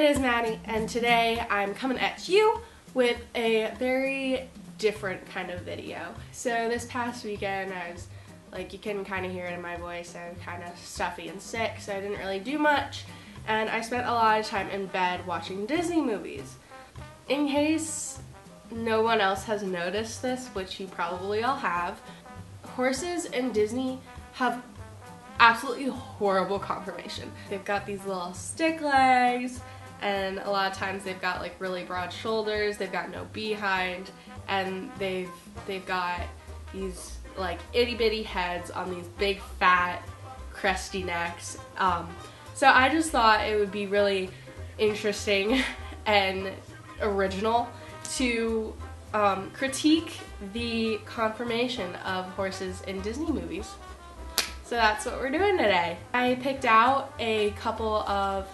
is Maddie, and today I'm coming at you with a very different kind of video. So this past weekend I was, like, you can kind of hear it in my voice, I'm kind of stuffy and sick, so I didn't really do much, and I spent a lot of time in bed watching Disney movies. In case no one else has noticed this, which you probably all have, horses in Disney have absolutely horrible conformation. They've got these little stick legs, and a lot of times they've got like really broad shoulders, they've got no behind, and they've got these like itty bitty heads on these big fat cresty necks. So I just thought it would be really interesting and original to critique the conformation of horses in Disney movies. So that's what we're doing today. I picked out a couple of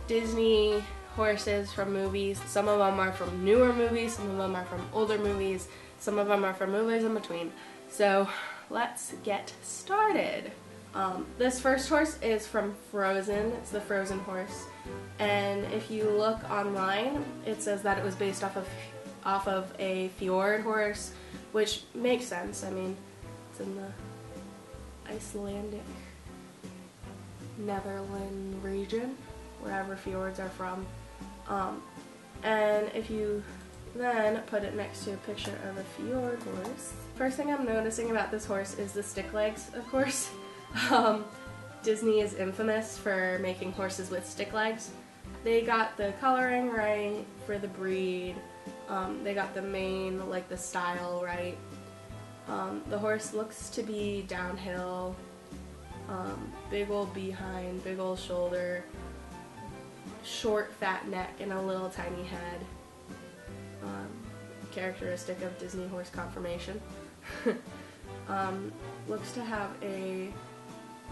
Disney horses from movies. Some of them are from newer movies, some of them are from older movies, some of them are from movies in between. So let's get started. This first horse is from Frozen. It's the Frozen horse. And if you look online, it says that it was based off of a fjord horse, which makes sense. I mean, it's in the Icelandic Netherland region, wherever fjords are from. And if you then put it next to a picture of a fjord horse, first thing I'm noticing about this horse is the stick legs, of course. Disney is infamous for making horses with stick legs. They got the coloring right for the breed. They got the mane, like the style, right. The horse looks to be downhill, big old behind, big old shoulder, short fat neck, and a little tiny head. Characteristic of Disney horse conformation. Looks to have a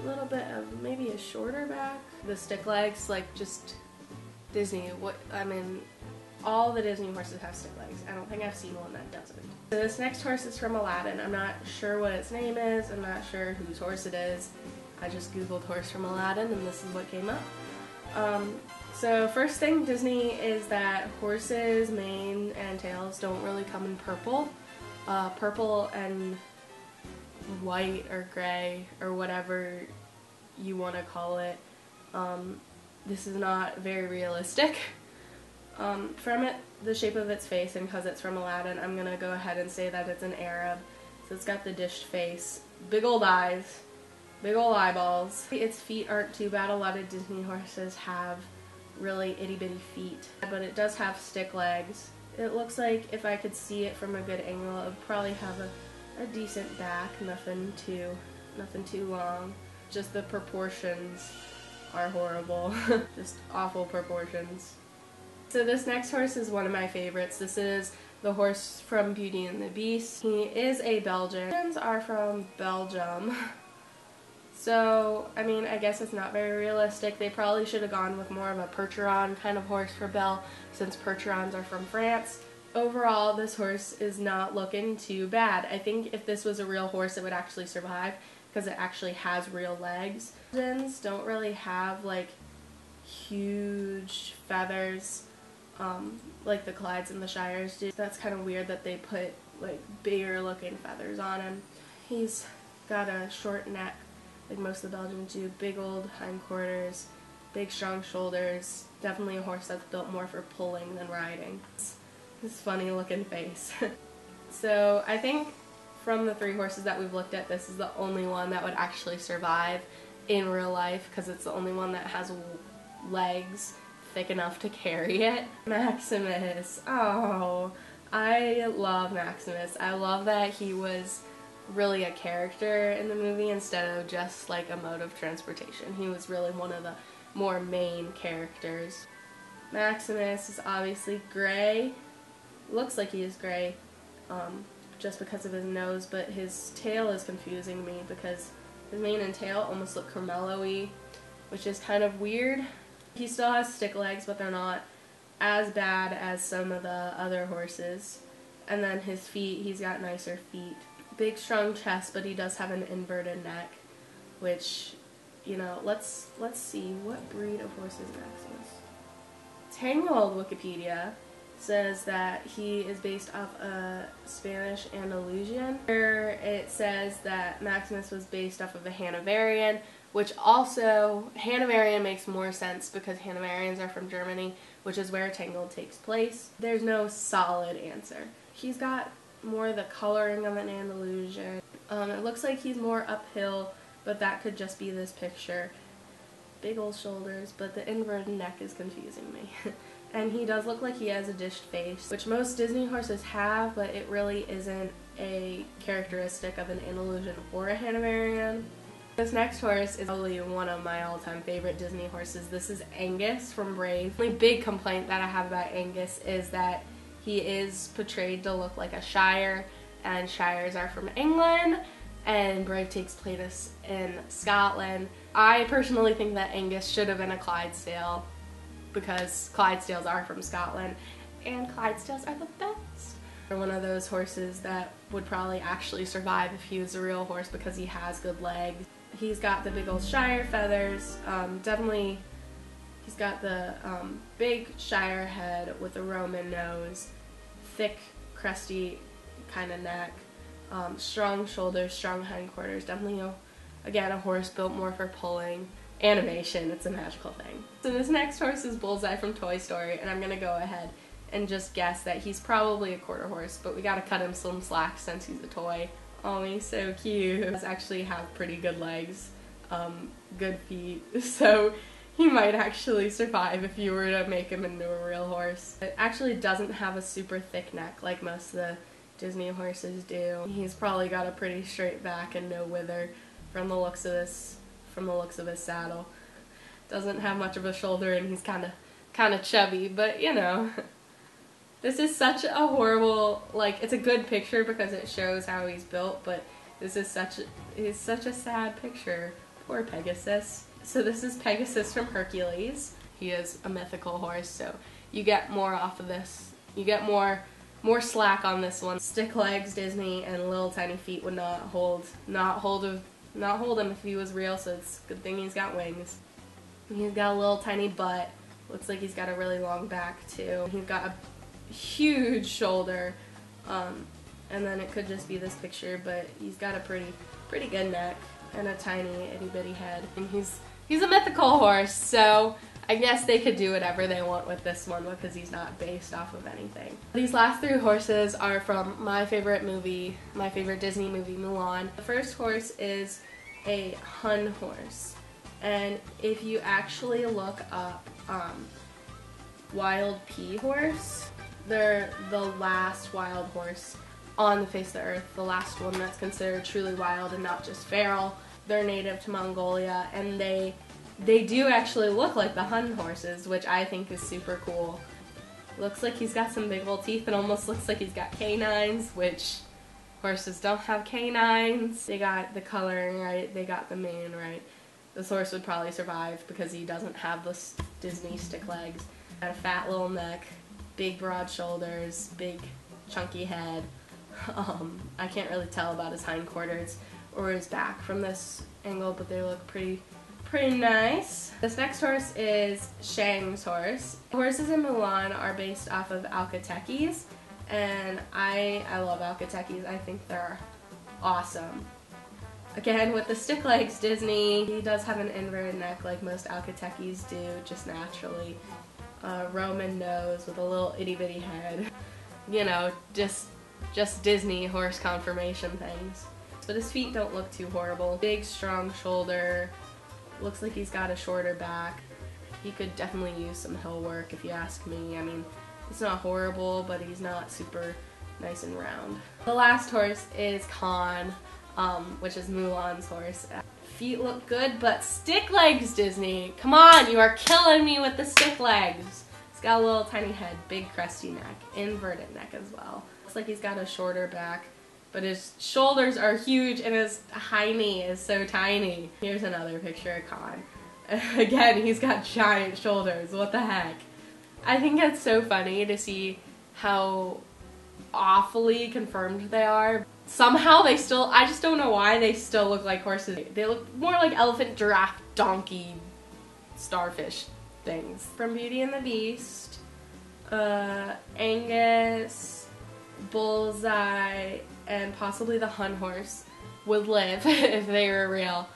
little bit of maybe a shorter back. The stick legs, like, just Disney, all the Disney horses have stick legs. I don't think I've seen one that doesn't. So this next horse is from Aladdin. I'm not sure what its name is. I'm not sure whose horse it is. I just googled horse from Aladdin and this is what came up. So first thing, Disney, is that horses' mane and tails don't really come in purple. Purple and white or gray or whatever you want to call it. This is not very realistic. From the shape of its face, and because it's from Aladdin, I'm gonna go ahead and say that it's an Arab. So it's got the dished face, big old eyes, big old eyeballs. Its feet aren't too bad. A lot of Disney horses have really itty bitty feet, but it does have stick legs. It looks like, if I could see it from a good angle, it would probably have a decent back, nothing too long. Just the proportions are horrible. Just awful proportions. So this next horse is one of my favorites. This is the horse from Beauty and the Beast. He is a Belgian. Belgians are from Belgium. So, I mean, I guess it's not very realistic. They probably should have gone with more of a Percheron kind of horse for Belle, since Percherons are from France. Overall, this horse is not looking too bad. I think if this was a real horse, it would actually survive, because it actually has real legs. Belgians don't really have, like, huge feathers like the Clydes and the Shires do. That's kind of weird that they put, like, bigger looking feathers on him. He's got a short neck, like most of the Belgians do, big old hindquarters, big strong shoulders. Definitely a horse that's built more for pulling than riding. This funny looking face. So I think from the three horses that we've looked at, this is the only one that would actually survive in real life, because it's the only one that has legs thick enough to carry it. Maximus. Oh, I love Maximus. I love that he was really a character in the movie instead of just like a mode of transportation. He was really one of the more main characters. Maximus is obviously gray. Looks like he is gray just because of his nose, but his tail is confusing me because his mane and tail almost look Carmelo-y, which is kind of weird. He still has stick legs, but they're not as bad as some of the other horses. And then his feet, he's got nicer feet. Big strong chest, but he does have an inverted neck, which, you know, let's see, what breed of horse is Maximus? Tangled Wikipedia says that he is based off a Spanish Andalusian, where it says that Maximus was based off of a Hanoverian, which also, Hanoverian makes more sense because Hanoverians are from Germany, which is where Tangled takes place. There's no solid answer. He's got more of the coloring of an Andalusian. It looks like he's more uphill, but that could just be this picture. Big old shoulders, but the inverted neck is confusing me. And he does look like he has a dished face, which most Disney horses have, but it really isn't a characteristic of an Andalusian or a Hanoverian. This next horse is probably one of my all-time favorite Disney horses. This is Angus from Brave. The only big complaint that I have about Angus is that he is portrayed to look like a Shire, and Shires are from England, and Brave takes place in Scotland. I personally think that Angus should have been a Clydesdale, because Clydesdales are from Scotland, and Clydesdales are the best. They're one of those horses that would probably actually survive if he was a real horse because he has good legs. He's got the big old Shire feathers, definitely he's got the big Shire head with a Roman nose, thick, crusty kind of neck, strong shoulders, strong hindquarters, definitely again a horse built more for pulling. Animation, it's a magical thing. So this next horse is Bullseye from Toy Story, and I'm gonna go ahead and just guess that he's probably a quarter horse, but we gotta cut him some slack since he's a toy. Oh, he's so cute. He does actually have pretty good legs, good feet, so he might actually survive if you were to make him into a real horse. It actually doesn't have a super thick neck like most of the Disney horses do. He's probably got a pretty straight back and no wither from the looks of his saddle. Doesn't have much of a shoulder, and he's kind of chubby, but you know. This is such a horrible, like, it's a good picture because it shows how he's built, but this is such a sad picture. Poor Pegasus. So this is Pegasus from Hercules. He is a mythical horse, so you get more off of this. You get more slack on this one. Stick legs, Disney, and little tiny feet would not hold him if he was real, so it's a good thing he's got wings. He's got a little tiny butt. Looks like he's got a really long back too. He's got a huge shoulder, and then it could just be this picture, but he's got a pretty good neck and a tiny itty bitty head. And he's a mythical horse, so I guess they could do whatever they want with this one because he's not based off of anything. These last three horses are from my favorite Disney movie, Mulan. The first horse is a Hun Horse, and if you actually look up Wild Pea Horse, they're the last wild horse on the face of the earth, the last one that's considered truly wild and not just feral. They're native to Mongolia, and they do actually look like the Hun horses, which I think is super cool. Looks like he's got some big old teeth. It almost looks like he's got canines, which horses don't have canines. They got the coloring right, they got the mane right. This horse would probably survive because he doesn't have the Disney stick legs. Got a fat little neck, big broad shoulders, big chunky head. I can't really tell about his hindquarters or his back from this angle, but they look pretty nice. This next horse is Shang's horse. Horses in Mulan are based off of Alcateques, and I love Alcateques. I think they're awesome. Again, with the stick legs, Disney, he does have an inverted neck like most Alcateques do, just naturally. Roman nose with a little itty bitty head. You know, just Disney horse conformation things. But his feet don't look too horrible. Big, strong shoulder. Looks like he's got a shorter back. He could definitely use some hill work if you ask me. I mean, it's not horrible, but he's not super nice and round. The last horse is Khan, which is Mulan's horse. Feet look good, but stick legs, Disney. Come on, you are killing me with the stick legs. He's got a little tiny head, big crusty neck, inverted neck as well. Looks like he's got a shorter back, but his shoulders are huge and his high knee is so tiny. Here's another picture of Khan. Again, he's got giant shoulders. What the heck? I think it's so funny to see how awfully confirmed they are. Somehow they still, I just don't know why they still look like horses. They look more like elephant, giraffe, donkey, starfish things. From Beauty and the Beast, Angus, Bullseye, and possibly the Hun Horse would live if they were real,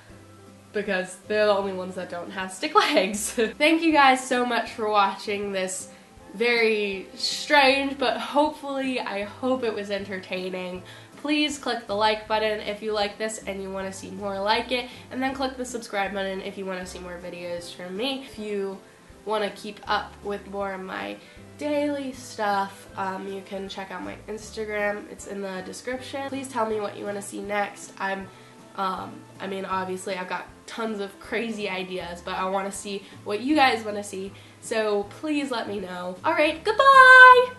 because they're the only ones that don't have stick legs. Thank you guys so much for watching this very strange, but hopefully, I hope it was entertaining. Please click the like button if you like this and you want to see more like it, and then click the subscribe button if you want to see more videos from me. If you want to keep up with more of my daily stuff, you can check out my Instagram. It's in the description. Please tell me what you want to see next. I mean, obviously I've got tons of crazy ideas, but I want to see what you guys want to see, so please let me know. Alright, goodbye!